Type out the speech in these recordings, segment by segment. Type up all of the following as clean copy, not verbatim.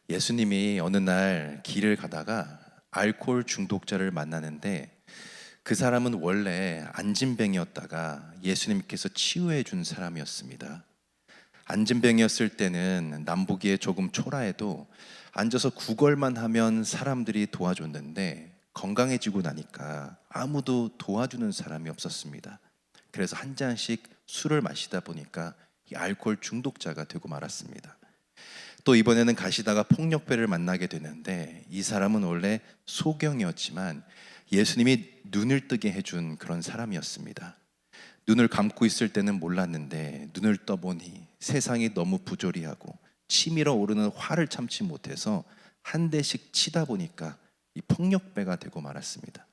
예수님이 어느 날 길을 가다가 알코올 중독자를 만나는데 그 사람은 원래 안진뱅이였다가 예수님께서 치유해 준 사람이었습니다. 안진뱅이였을 때는 남보기에 조금 초라해도 앉아서 구걸만 하면 사람들이 도와줬는데 건강해지고 나니까 아무도 도와주는 사람이 없었습니다. 그래서 한 잔씩 술을 마시다 보니까 이 알코올 중독자가 되고 말았습니다. 또 이번에는 가시다가 폭력배를 만나게 되는데 이 사람은 원래 소경이었지만 예수님이 눈을 뜨게 해준 그런 사람이었습니다. 눈을 감고 있을 때는 몰랐는데 눈을 떠보니 세상이 너무 부조리하고 치밀어 오르는 화를 참지 못해서 한 대씩 치다 보니까 이 폭력배가 되고 말았습니다.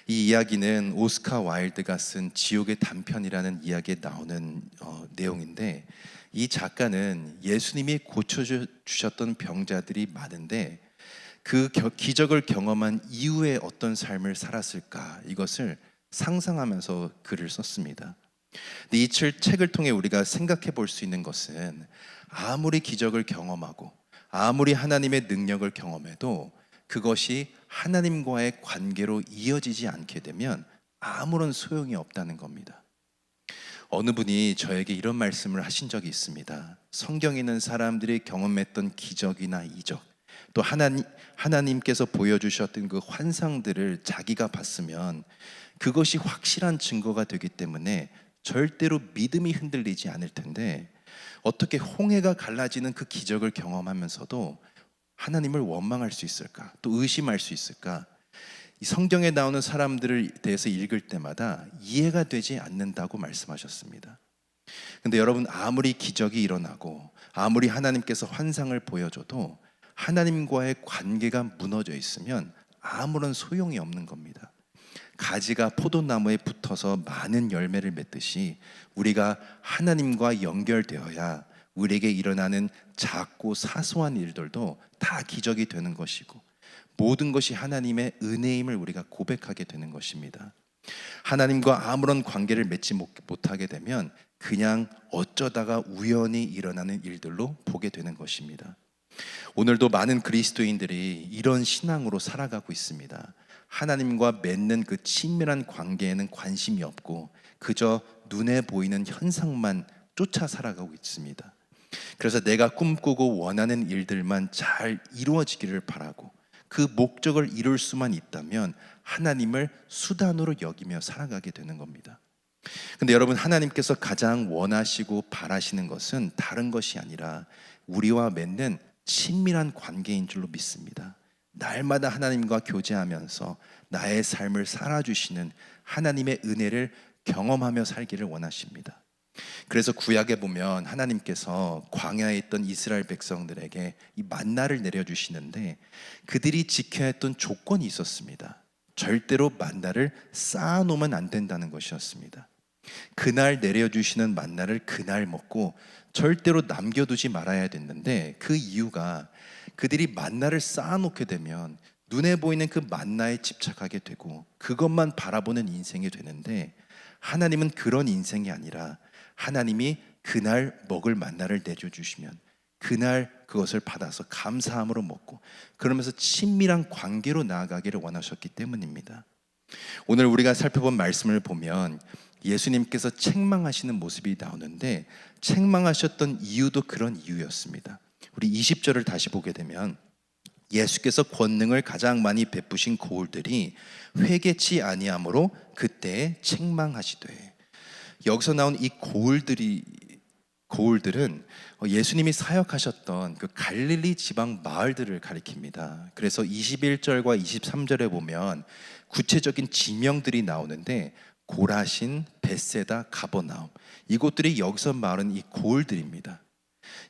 이 이야기는 오스카 와일드가 쓴 지옥의 단편이라는 이야기에 나오는 내용인데, 이 작가는 예수님이 고쳐주셨던 병자들이 많은데 그 기적을 경험한 이후에 어떤 삶을 살았을까, 이것을 상상하면서 글을 썼습니다. 근데 이 책을 통해 우리가 생각해 볼 수 있는 것은, 아무리 기적을 경험하고 아무리 하나님의 능력을 경험해도 그것이 하나님과의 관계로 이어지지 않게 되면 아무런 소용이 없다는 겁니다. 어느 분이 저에게 이런 말씀을 하신 적이 있습니다. 성경에 있는 사람들이 경험했던 기적이나 이적, 또 하나님께서 보여주셨던 그 환상들을 자기가 봤으면 그것이 확실한 증거가 되기 때문에 절대로 믿음이 흔들리지 않을 텐데, 어떻게 홍해가 갈라지는 그 기적을 경험하면서도 하나님을 원망할 수 있을까? 또 의심할 수 있을까? 이 성경에 나오는 사람들을 대해서 읽을 때마다 이해가 되지 않는다고 말씀하셨습니다. 근데 여러분, 아무리 기적이 일어나고 아무리 하나님께서 환상을 보여줘도 하나님과의 관계가 무너져 있으면 아무런 소용이 없는 겁니다. 가지가 포도나무에 붙어서 많은 열매를 맺듯이 우리가 하나님과 연결되어야 우리에게 일어나는 작고 사소한 일들도 다 기적이 되는 것이고, 모든 것이 하나님의 은혜임을 우리가 고백하게 되는 것입니다. 하나님과 아무런 관계를 맺지 못하게 되면 그냥 어쩌다가 우연히 일어나는 일들로 보게 되는 것입니다. 오늘도 많은 그리스도인들이 이런 신앙으로 살아가고 있습니다. 하나님과 맺는 그 친밀한 관계에는 관심이 없고 그저 눈에 보이는 현상만 쫓아 살아가고 있습니다. 그래서 내가 꿈꾸고 원하는 일들만 잘 이루어지기를 바라고 그 목적을 이룰 수만 있다면 하나님을 수단으로 여기며 살아가게 되는 겁니다. 근데 여러분, 하나님께서 가장 원하시고 바라시는 것은 다른 것이 아니라 우리와 맺는 친밀한 관계인 줄로 믿습니다. 날마다 하나님과 교제하면서 나의 삶을 살아주시는 하나님의 은혜를 경험하며 살기를 원하십니다. 그래서 구약에 보면 하나님께서 광야에 있던 이스라엘 백성들에게 이 만나를 내려주시는데 그들이 지켜야 했던 조건이 있었습니다. 절대로 만나를 쌓아놓으면 안 된다는 것이었습니다. 그날 내려주시는 만나를 그날 먹고 절대로 남겨두지 말아야 됐는데, 그 이유가 그들이 만나를 쌓아놓게 되면 눈에 보이는 그 만나에 집착하게 되고 그것만 바라보는 인생이 되는데, 하나님은 그런 인생이 아니라 하나님이 그날 먹을 만나를 내려주시면 그날 그것을 받아서 감사함으로 먹고 그러면서 친밀한 관계로 나아가기를 원하셨기 때문입니다. 오늘 우리가 살펴본 말씀을 보면 예수님께서 책망하시는 모습이 나오는데, 책망하셨던 이유도 그런 이유였습니다. 우리 20절을 다시 보게 되면, 예수께서 권능을 가장 많이 베푸신 고울들이 회개치 아니함으로 그때 책망하시되. 여기서 나온 이 고울들은 예수님이 사역하셨던 그 갈릴리 지방 마을들을 가리킵니다. 그래서 21절과 23절에 보면 구체적인 지명들이 나오는데, 고라신, 벳세다, 가버나움, 이곳들이 여기서 말하는 이 고울들입니다.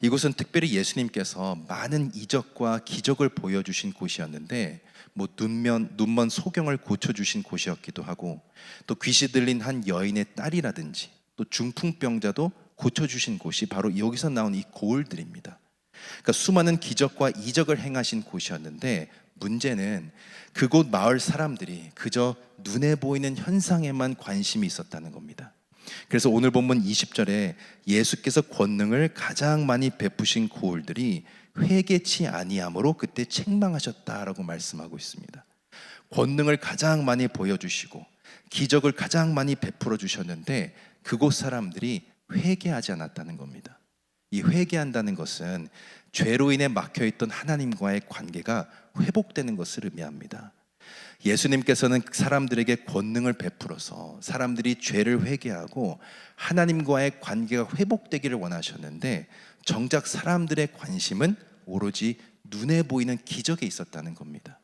이곳은 특별히 예수님께서 많은 이적과 기적을 보여주신 곳이었는데, 눈먼 소경을 고쳐주신 곳이었기도 하고, 또 귀신 들린 한 여인의 딸이라든지 또 중풍병자도 고쳐주신 곳이 바로 여기서 나온 이 고울들입니다. 그러니까 수많은 기적과 이적을 행하신 곳이었는데, 문제는 그곳 마을 사람들이 그저 눈에 보이는 현상에만 관심이 있었다는 겁니다. 그래서 오늘 본문 20절에 예수께서 권능을 가장 많이 베푸신 고울들이 회개치 아니함으로 그때 책망하셨다라고 말씀하고 있습니다. 권능을 가장 많이 보여주시고 기적을 가장 많이 베풀어 주셨는데 그곳 사람들이 회개하지 않았다는 겁니다. 이 회개한다는 것은 죄로 인해 막혀있던 하나님과의 관계가 회복되는 것을 의미합니다. 예수님께서는 사람들에게 권능을 베풀어서 사람들이 죄를 회개하고 하나님과의 관계가 회복되기를 원하셨는데 정작 사람들의 관심은 오로지 눈에 보이는 기적에 있었다는 겁니다.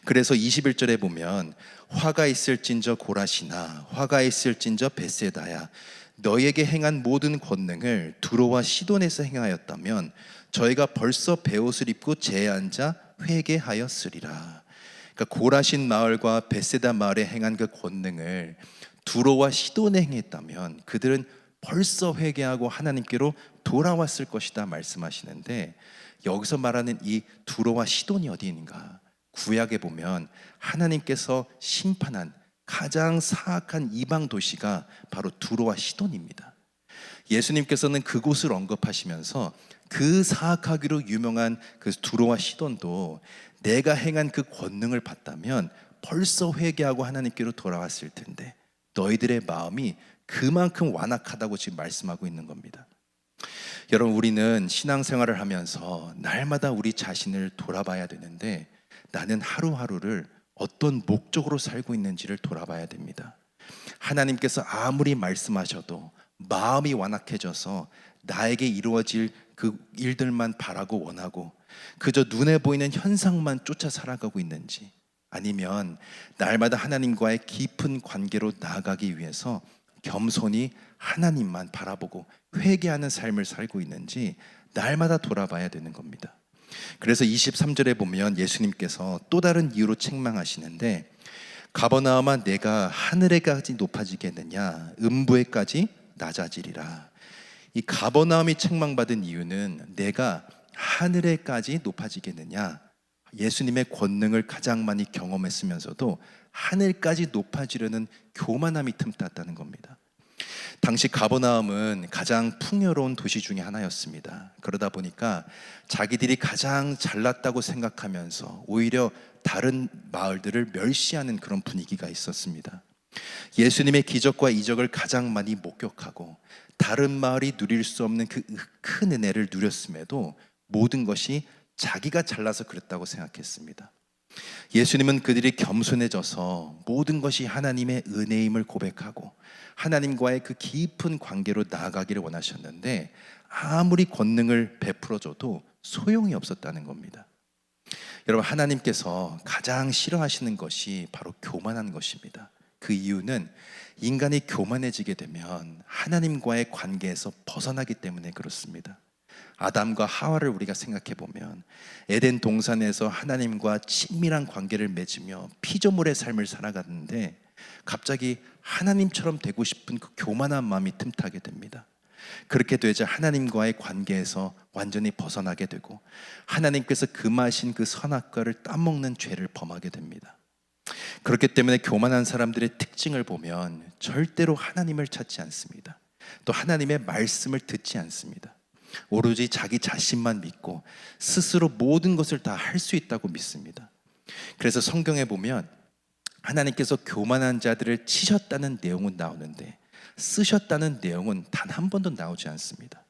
그래서 21절에 보면 화가 있을진저 고라시나 화가 있을진저 벳세다야 너에게 행한 모든 권능을 두로와 시돈에서 행하였다면 저희가 벌써 베옷을 입고 제에 앉아 회개하였으리라. 그러니까 고라신 마을과 벳세다 마을에 행한 그 권능을 두로와 시돈에 행했다면 그들은 벌써 회개하고 하나님께로 돌아왔을 것이다 말씀하시는데 여기서 말하는 이 두로와 시돈이 어디 있는가? 구약에 보면 하나님께서 심판한 가장 사악한 이방 도시가 바로 두로와 시돈입니다. 예수님께서는 그곳을 언급하시면서 그 사악하기로 유명한 그 두로와 시돈도 내가 행한 그 권능을 봤다면 벌써 회개하고 하나님께로 돌아왔을 텐데 너희들의 마음이 그만큼 완악하다고 지금 말씀하고 있는 겁니다. 여러분, 우리는 신앙생활을 하면서 날마다 우리 자신을 돌아봐야 되는데 나는 하루하루를 어떤 목적으로 살고 있는지를 돌아봐야 됩니다. 하나님께서 아무리 말씀하셔도 마음이 완악해져서 나에게 이루어질 그 일들만 바라고 원하고 그저 눈에 보이는 현상만 쫓아 살아가고 있는지, 아니면 날마다 하나님과의 깊은 관계로 나아가기 위해서 겸손히 하나님만 바라보고 회개하는 삶을 살고 있는지 날마다 돌아봐야 되는 겁니다. 그래서 23절에 보면 예수님께서 또 다른 이유로 책망하시는데 가버나움아 내가 하늘에까지 높아지겠느냐 음부에까지 낮아지리라. 이 가버나움이 책망받은 이유는 내가 하늘에까지 높아지겠느냐, 예수님의 권능을 가장 많이 경험했으면서도 하늘까지 높아지려는 교만함이 틈탔다는 겁니다. 당시 가버나움은 가장 풍요로운 도시 중에 하나였습니다. 그러다 보니까 자기들이 가장 잘났다고 생각하면서 오히려 다른 마을들을 멸시하는 그런 분위기가 있었습니다. 예수님의 기적과 이적을 가장 많이 목격하고 다른 마을이 누릴 수 없는 그 큰 은혜를 누렸음에도 모든 것이 자기가 잘나서 그랬다고 생각했습니다. 예수님은 그들이 겸손해져서 모든 것이 하나님의 은혜임을 고백하고 하나님과의 그 깊은 관계로 나아가기를 원하셨는데 아무리 권능을 베풀어줘도 소용이 없었다는 겁니다. 여러분, 하나님께서 가장 싫어하시는 것이 바로 교만한 것입니다. 그 이유는 인간이 교만해지게 되면 하나님과의 관계에서 벗어나기 때문에 그렇습니다. 아담과 하와를 우리가 생각해 보면 에덴 동산에서 하나님과 친밀한 관계를 맺으며 피조물의 삶을 살아갔는데 갑자기 하나님처럼 되고 싶은 그 교만한 마음이 틈타게 됩니다. 그렇게 되자 하나님과의 관계에서 완전히 벗어나게 되고 하나님께서 금하신 그 선악과를 따먹는 죄를 범하게 됩니다. 그렇기 때문에 교만한 사람들의 특징을 보면 절대로 하나님을 찾지 않습니다. 또 하나님의 말씀을 듣지 않습니다. 오로지 자기 자신만 믿고 스스로 모든 것을 다 할 수 있다고 믿습니다. 그래서 성경에 보면 하나님께서 교만한 자들을 치셨다는 내용은 나오는데 쓰셨다는 내용은 단 한 번도 나오지 않습니다.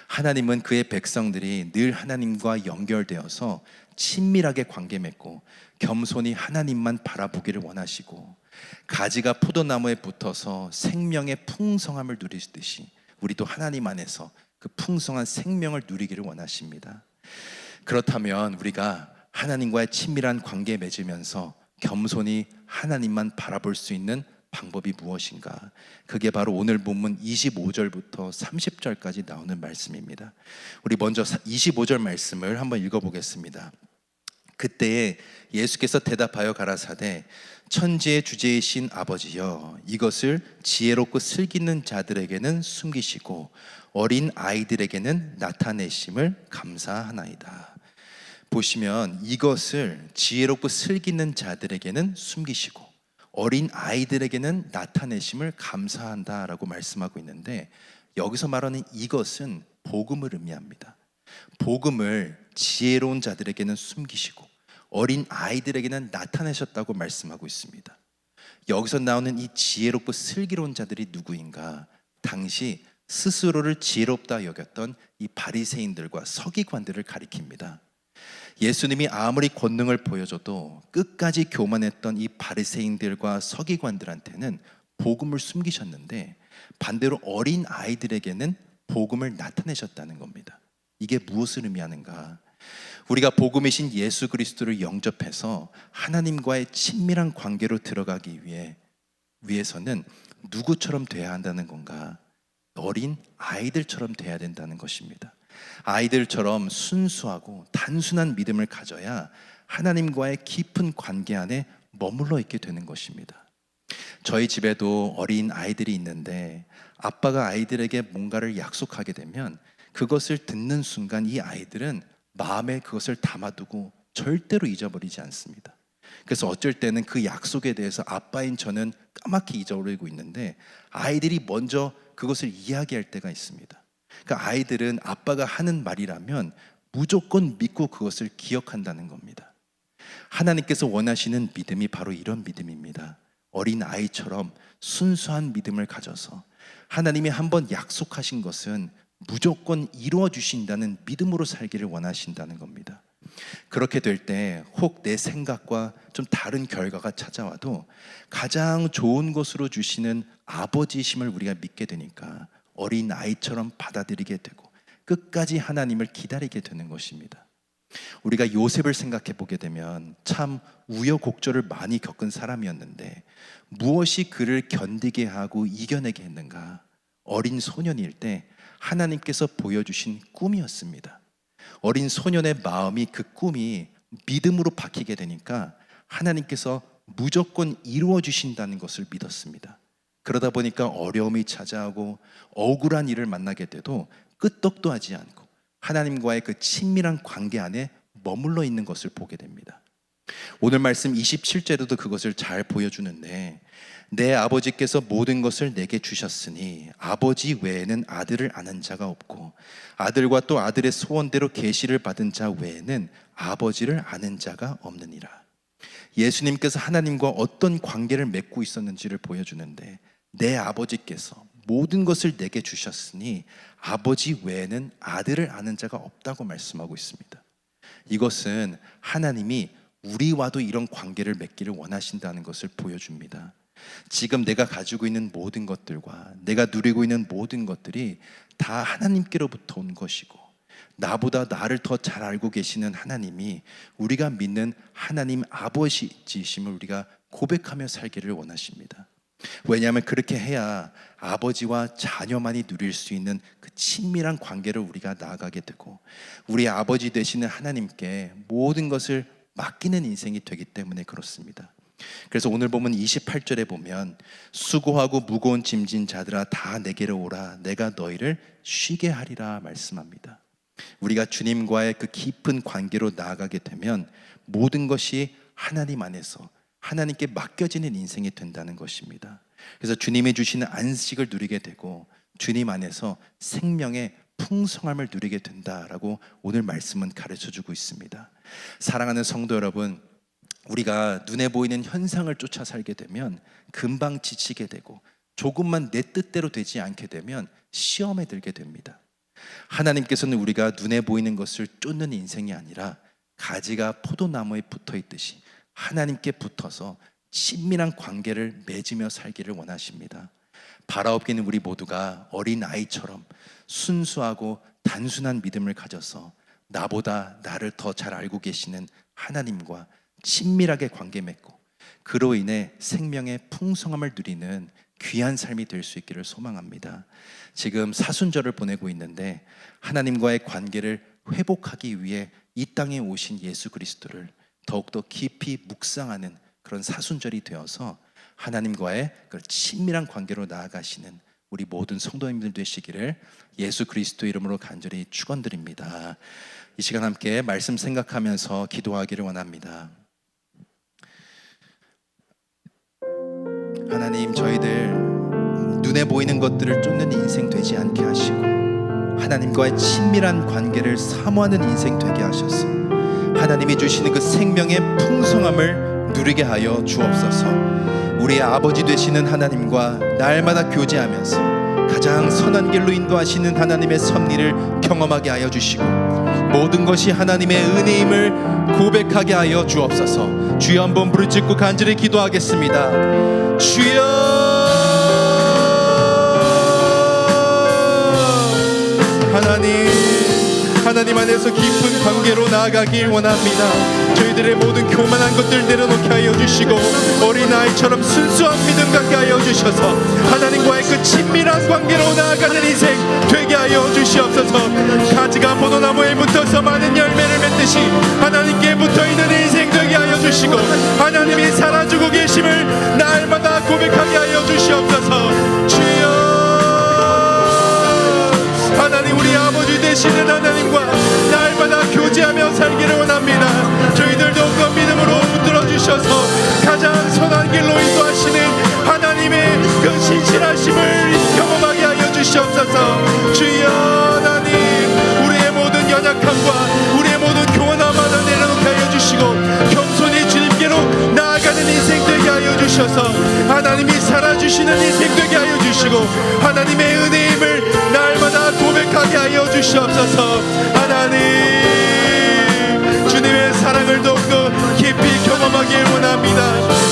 하나님은 그의 백성들이 늘 하나님과 연결되어서 친밀하게 관계 맺고 겸손히 하나님만 바라보기를 원하시고 가지가 포도나무에 붙어서 생명의 풍성함을 누리듯이 우리도 하나님 안에서 그 풍성한 생명을 누리기를 원하십니다. 그렇다면 우리가 하나님과의 친밀한 관계 맺으면서 겸손히 하나님만 바라볼 수 있는 방법이 무엇인가? 그게 바로 오늘 본문 25절부터 30절까지 나오는 말씀입니다. 우리 먼저 25절 말씀을 한번 읽어보겠습니다. 그때에 예수께서 대답하여 가라사대 천지의 주제이신 아버지여 이것을 지혜롭고 슬기는 자들에게는 숨기시고 어린 아이들에게는 나타내심을 감사하나이다. 보시면 이것을 지혜롭고 슬기는 자들에게는 숨기시고 어린 아이들에게는 나타내심을 감사한다라고 말씀하고 있는데 여기서 말하는 이것은 복음을 의미합니다. 복음을 지혜로운 자들에게는 숨기시고 어린 아이들에게는 나타내셨다고 말씀하고 있습니다. 여기서 나오는 이 지혜롭고 슬기로운 자들이 누구인가? 당시 스스로를 지혜롭다 여겼던 이 바리새인들과 서기관들을 가리킵니다. 예수님이 아무리 권능을 보여줘도 끝까지 교만했던 이 바리새인들과 서기관들한테는 복음을 숨기셨는데, 반대로 어린 아이들에게는 복음을 나타내셨다는 겁니다. 이게 무엇을 의미하는가? 우리가 복음이신 예수 그리스도를 영접해서 하나님과의 친밀한 관계로 들어가기 위해서는 누구처럼 돼야 한다는 건가? 어린 아이들처럼 돼야 된다는 것입니다. 아이들처럼 순수하고 단순한 믿음을 가져야 하나님과의 깊은 관계 안에 머물러 있게 되는 것입니다. 저희 집에도 어린 아이들이 있는데, 아빠가 아이들에게 뭔가를 약속하게 되면 그것을 듣는 순간 이 아이들은 마음에 그것을 담아두고 절대로 잊어버리지 않습니다. 그래서 어쩔 때는 그 약속에 대해서 아빠인 저는 까맣게 잊어버리고 있는데, 아이들이 먼저 그것을 이야기할 때가 있습니다. 그러니까 아이들은 아빠가 하는 말이라면 무조건 믿고 그것을 기억한다는 겁니다. 하나님께서 원하시는 믿음이 바로 이런 믿음입니다. 어린 아이처럼 순수한 믿음을 가져서 하나님이 한번 약속하신 것은 무조건 이루어 주신다는 믿음으로 살기를 원하신다는 겁니다. 그렇게 될 때 혹 내 생각과 좀 다른 결과가 찾아와도 가장 좋은 것으로 주시는 아버지심을 우리가 믿게 되니까 어린 아이처럼 받아들이게 되고 끝까지 하나님을 기다리게 되는 것입니다. 우리가 요셉을 생각해 보게 되면 참 우여곡절을 많이 겪은 사람이었는데, 무엇이 그를 견디게 하고 이겨내게 했는가? 어린 소년일 때 하나님께서 보여주신 꿈이었습니다. 어린 소년의 마음이, 그 꿈이 믿음으로 바뀌게 되니까 하나님께서 무조건 이루어 주신다는 것을 믿었습니다. 그러다 보니까 어려움이 찾아오고 억울한 일을 만나게 돼도 끄떡도 하지 않고 하나님과의 그 친밀한 관계 안에 머물러 있는 것을 보게 됩니다. 오늘 말씀 27절에도 그것을 잘 보여주는데, 내 아버지께서 모든 것을 내게 주셨으니 아버지 외에는 아들을 아는 자가 없고 아들과 또 아들의 소원대로 계시를 받은 자 외에는 아버지를 아는 자가 없느니라. 예수님께서 하나님과 어떤 관계를 맺고 있었는지를 보여주는데, 내 아버지께서 모든 것을 내게 주셨으니 아버지 외에는 아들을 아는 자가 없다고 말씀하고 있습니다. 이것은 하나님이 우리와도 이런 관계를 맺기를 원하신다는 것을 보여줍니다. 지금 내가 가지고 있는 모든 것들과 내가 누리고 있는 모든 것들이 다 하나님께로부터 온 것이고, 나보다 나를 더 잘 알고 계시는 하나님이 우리가 믿는 하나님 아버지이심을 우리가 고백하며 살기를 원하십니다. 왜냐하면 그렇게 해야 아버지와 자녀만이 누릴 수 있는 그 친밀한 관계를 우리가 나아가게 되고, 우리 아버지 되시는 하나님께 모든 것을 맡기는 인생이 되기 때문에 그렇습니다. 그래서 오늘 보면 28절에 보면, 수고하고 무거운 짐진 자들아 다 내게로 오라, 내가 너희를 쉬게 하리라 말씀합니다. 우리가 주님과의 그 깊은 관계로 나아가게 되면 모든 것이 하나님 안에서 하나님께 맡겨지는 인생이 된다는 것입니다. 그래서 주님이 주시는 안식을 누리게 되고 주님 안에서 생명의 풍성함을 누리게 된다라고 오늘 말씀은 가르쳐주고 있습니다. 사랑하는 성도 여러분, 우리가 눈에 보이는 현상을 쫓아 살게 되면 금방 지치게 되고, 조금만 내 뜻대로 되지 않게 되면 시험에 들게 됩니다. 하나님께서는 우리가 눈에 보이는 것을 쫓는 인생이 아니라 가지가 포도나무에 붙어 있듯이 하나님께 붙어서 친밀한 관계를 맺으며 살기를 원하십니다. 바라옵기는 우리 모두가 어린 아이처럼 순수하고 단순한 믿음을 가져서 나보다 나를 더 잘 알고 계시는 하나님과 친밀하게 관계 맺고 그로 인해 생명의 풍성함을 누리는 귀한 삶이 될 수 있기를 소망합니다. 지금 사순절을 보내고 있는데, 하나님과의 관계를 회복하기 위해 이 땅에 오신 예수 그리스도를 더욱더 깊이 묵상하는 그런 사순절이 되어서 하나님과의 그 친밀한 관계로 나아가시는 우리 모든 성도님들 되시기를 예수 그리스도 이름으로 간절히 축원드립니다. 이 시간 함께 말씀 생각하면서 기도하기를 원합니다. 하나님, 저희들 눈에 보이는 것들을 쫓는 인생 되지 않게 하시고 하나님과의 친밀한 관계를 사모하는 인생 되게 하셔서 하나님이 주시는 그 생명의 풍성함을 누리게 하여 주옵소서. 우리의 아버지 되시는 하나님과 날마다 교제하면서 가장 선한 길로 인도하시는 하나님의 섭리를 경험하게 하여 주시고 모든 것이 하나님의 은혜임을 고백하게 하여 주옵소서. 주여 한번 부르짖고 간절히 기도하겠습니다. 주여, 하나님 안에서 깊은 관계로 나아가길 원합니다. 저희들의 모든 교만한 것들 내려놓게 하여 주시고 어린아이처럼 순수한 믿음 갖게 하여 주셔서 하나님과의 그 친밀한 관계로 나아가는 인생 되게 하여 주시옵소서. 가지가 포도나무에 붙어서 많은 열매를 맺듯이 하나님께 붙어있는 인생 되게 하여 주시고 하나님이 살아주고 계심을 날마다 고백하게 하여 주시옵소서. 주여, 하나님, 우리 아버지 되시는 하나님과 날마다 교제하며 살기를 원합니다. 저희들 더욱더 믿음으로 붙들어 주셔서 가장 선한 길로 인도하시는 하나님의 그 신실하심을 경험하게 하여 주시옵소서. 주여, 하나님, 우리의 모든 연약함과 우리의 모든 교만함을 내려놓게 하여 주시고 겸손히 주님께로 나아가는 인생 되게 하여 주셔서 하나님이 살아주시는 인생 되게 하여 주시고 하나님의 은혜임을 날마다 고백하게 하여 주시옵소서. 하나님, 주님의 사랑을 더욱더 깊이 경험하길 원합니다.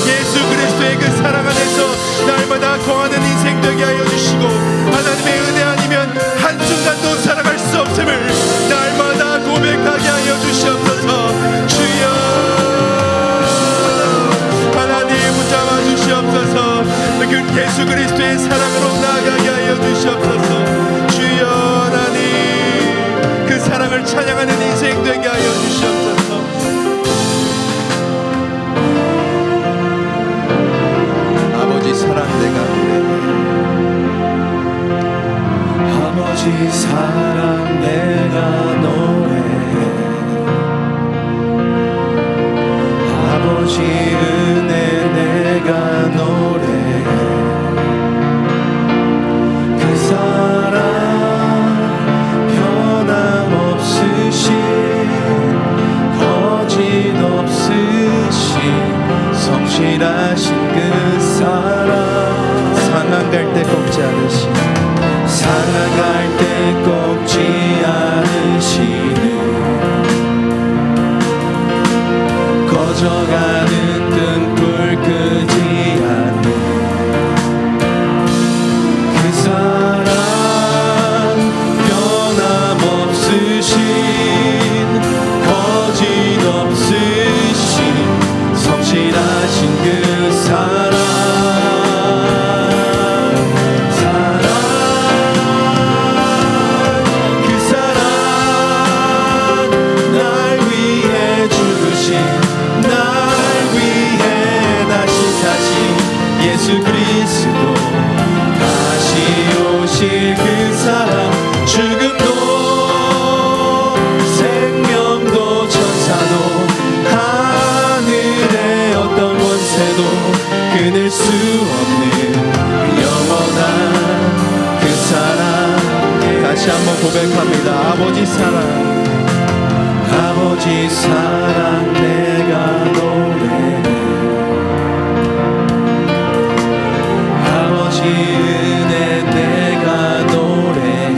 예수 그리스도의 그 사랑 안에서 날마다 거하는 인생 되게 하여 주시고 하나님의 은혜 아니면 한순간도 살아갈 수 없음을 날마다 고백하게 하여 주시옵소서. 주여, 하나님 붙잡아 주시옵소서. 그 예수 그리스도의 사랑으로 나아가게 하여 주시옵소서. 주여, 하나님, 그 사랑을 찬양하는 인생 되게 하여 주시옵소서. 아버지 사랑 내가 노래해. 아버지 사랑 내가 노래해. 아버지 은혜 내가 노래해. 그 사랑 변함없으신 거짓없으신 성실하신 그 사랑 상한 갈 때 꺾지 않으신 살아갈 때 꺾지 않으시는 꺼져가는 등불 끄지 않는 그 사랑 변함없으신 거짓없으신 성실하신 그 사랑 예수 그리스도 다시 오실 그 사랑 죽음도 생명도 천사도 하늘의 어떤 권세도 끊을 수 없는 영원한 그 사랑 다시 한번 고백합니다. 아버지 사랑, 아버지 사랑 내가 노래해. 아버지 은혜 내가 노래해.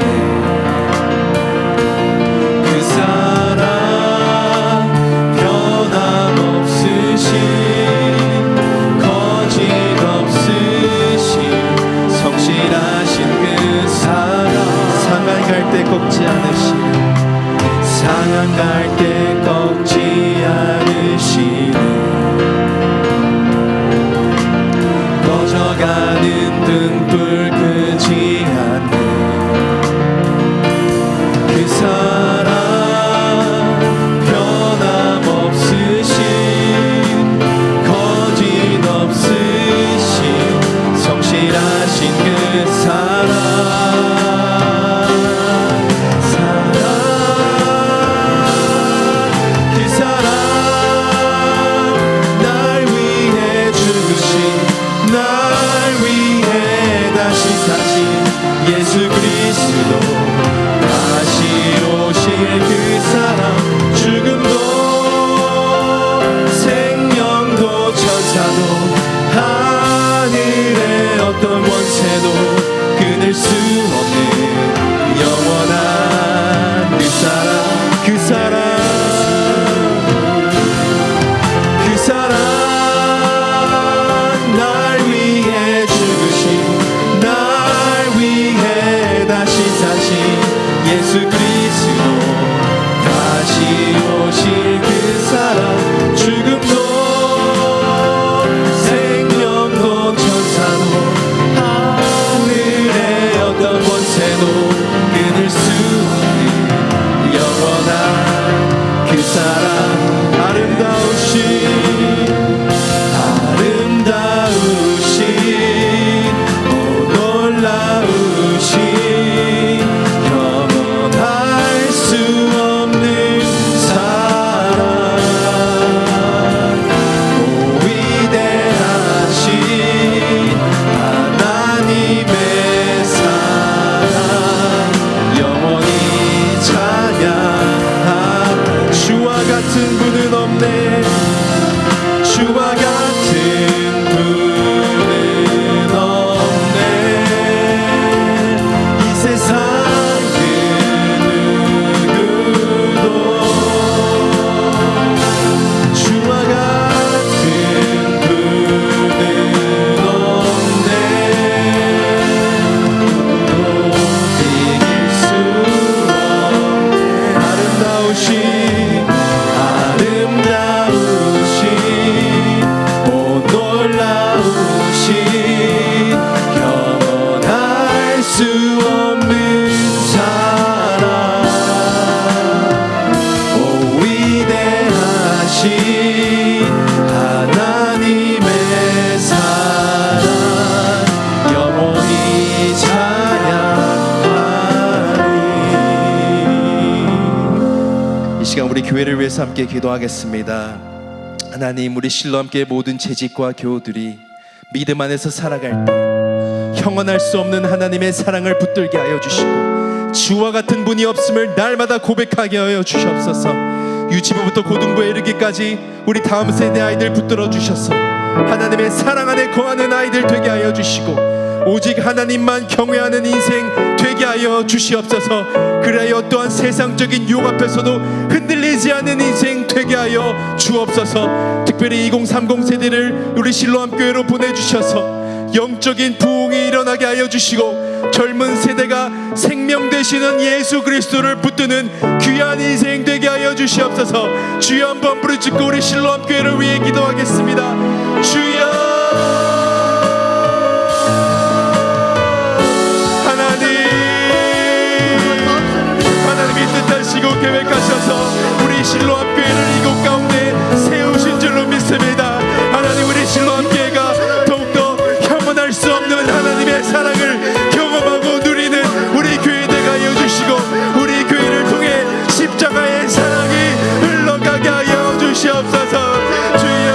그 사랑 변함없으신 거짓없으신 성실하신 그 사랑 상한 갈 때 꺾지 않으신 상한 갈 때 꺾지 않으시는 꺼져가는 등불 끄지 않는 그 사랑 변함없으신 거짓없으신 성실하신 그 사랑 예수 그리스도 우리 교회를 위해서 함께 기도하겠습니다. 하나님, 우리 실로함교회 모든 재직과 교우들이 믿음 안에서 살아갈 때 형언할 수 없는 하나님의 사랑을 붙들게 하여 주시고, 주와 같은 분이 없음을 날마다 고백하게 하여 주시옵소서. 유치부부터 고등부에 이르기까지 우리 다음 세대 아이들 붙들어 주셔서 하나님의 사랑 안에 거하는 아이들 되게 하여 주시고, 오직 하나님만 경외하는 인생 되게 하여 주시옵소서. 그래야 또한 세상적인 유혹 앞에서도 흔들리지 않는 인생 되게 하여 주옵소서. 특별히 2030 세대를 우리 실로암교회로 보내주셔서 영적인 부흥이 일어나게 하여 주시고, 젊은 세대가 생명 되시는 예수 그리스도를 붙드는 귀한 인생 되게 하여 주시옵소서. 주여 한번 부르짖고 우리 실로암교회를 위해 기도하겠습니다. 주여, 하나님이 뜻하시고 계획하셔서 우리 실로암교회를 이곳 가운데 세우신 줄로 믿습니다. 하나님, 우리 실로암교회가 더욱더 형언할 수 없는 하나님의 사랑을 경험하고 누리는 우리 교회 되게 하여 주시고, 우리 교회를 통해 십자가의 사랑이 흘러가게 하여 주시옵소서. 주여,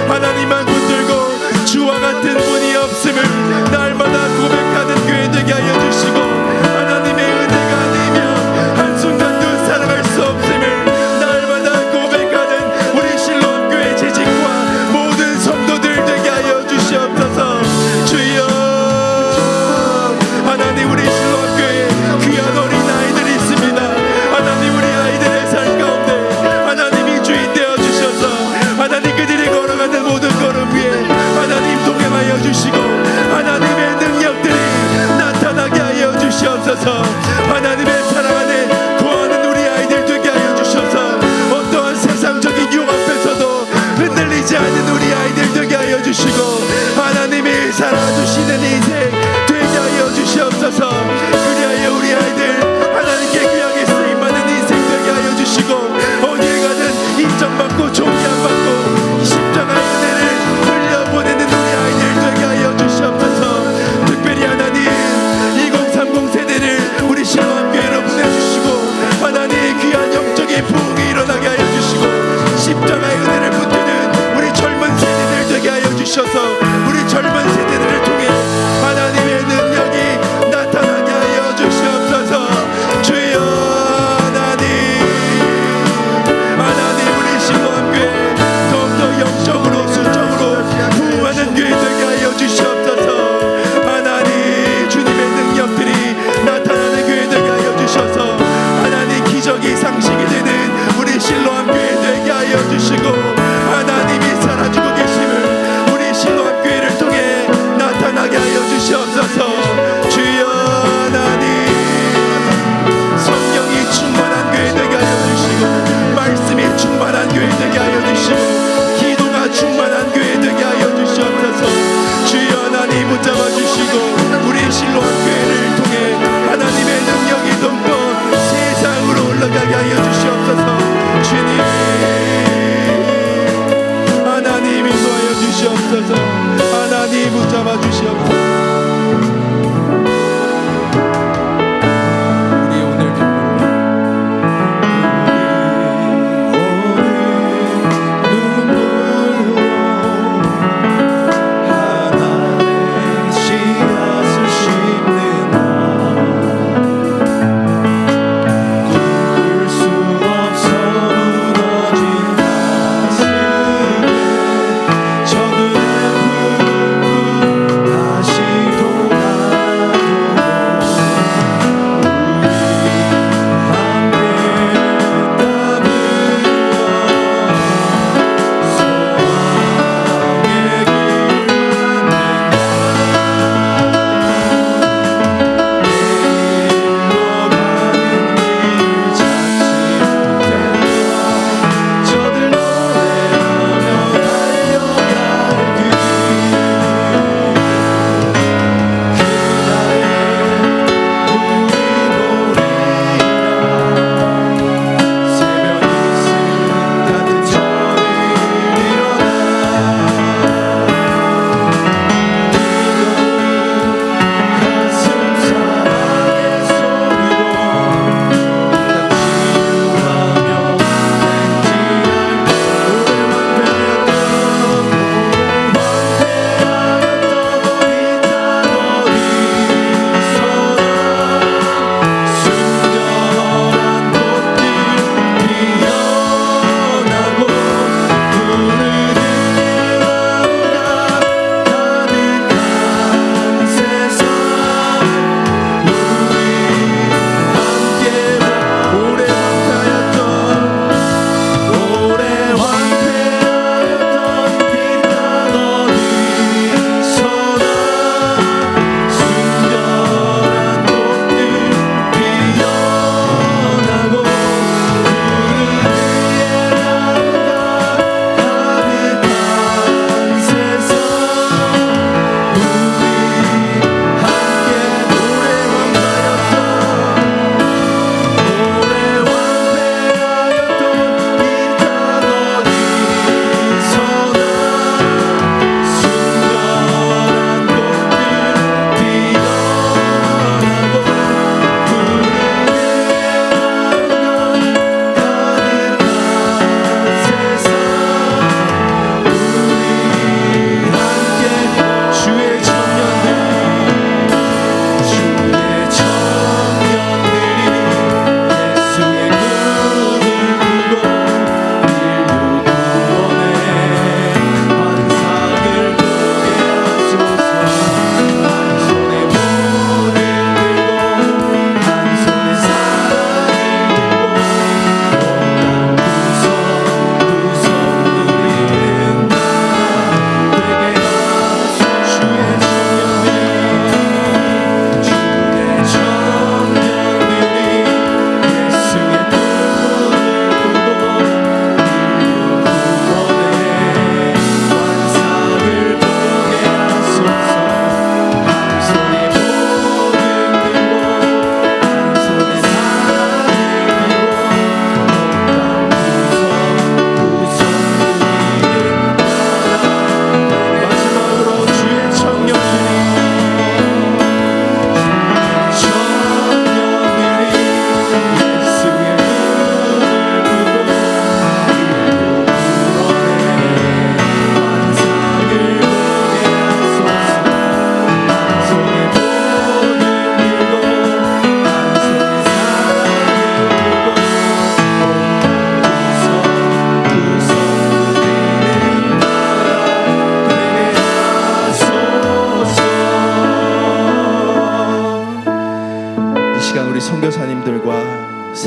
하나님만 붙들고 주와 같은 분이 없음을 날마다 고백하는 교회 되게 하여 주시고, 하나님의 은혜가 아니면 한순간도 살아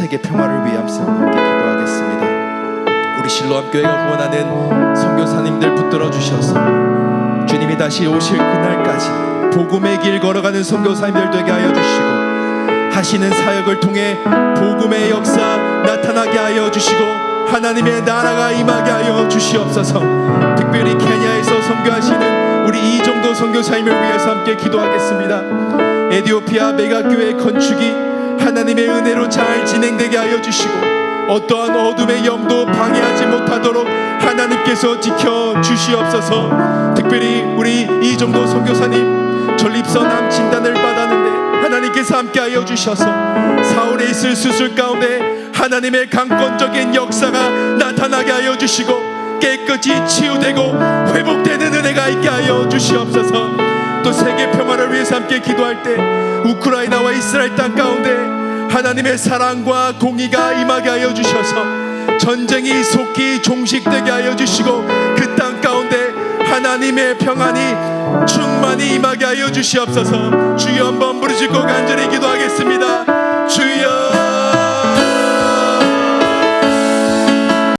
세계 평화를 위해 함께 기도하겠습니다. 우리 실로암 교회가 후원하는 선교사님들 붙들어 주셔서 주님이 다시 오실 그날까지 복음의 길 걸어가는 선교사님들 되게 하여 주시고, 하시는 사역을 통해 복음의 역사 나타나게 하여 주시고, 하나님의 나라가 임하게 하여 주시옵소서. 특별히 케냐에서 선교하시는 우리 이정도 선교사님을 위해서 함께 기도하겠습니다. 에티오피아 메가교회 건축이 하나님의 은혜로 잘 진행되게 하여 주시고, 어떠한 어둠의 영도 방해하지 못하도록 하나님께서 지켜주시옵소서. 특별히 우리 이정도 선교사님 전립선 암 진단을 받았는데 하나님께서 함께하여 주셔서 사울에 있을 수술 가운데 하나님의 강권적인 역사가 나타나게 하여 주시고, 깨끗이 치유되고 회복되는 은혜가 있게 하여 주시옵소서. 또 세계 평화를 위해서 함께 기도할 때 우크라이나와 이스라엘 땅 가운데 하나님의 사랑과 공의가 임하게 하여 주셔서 전쟁이 속히 종식되게 하여 주시고, 그 땅 가운데 하나님의 평안이 충만히 임하게 하여 주시옵소서. 주여 한번 부르짖고 간절히 기도하겠습니다. 주여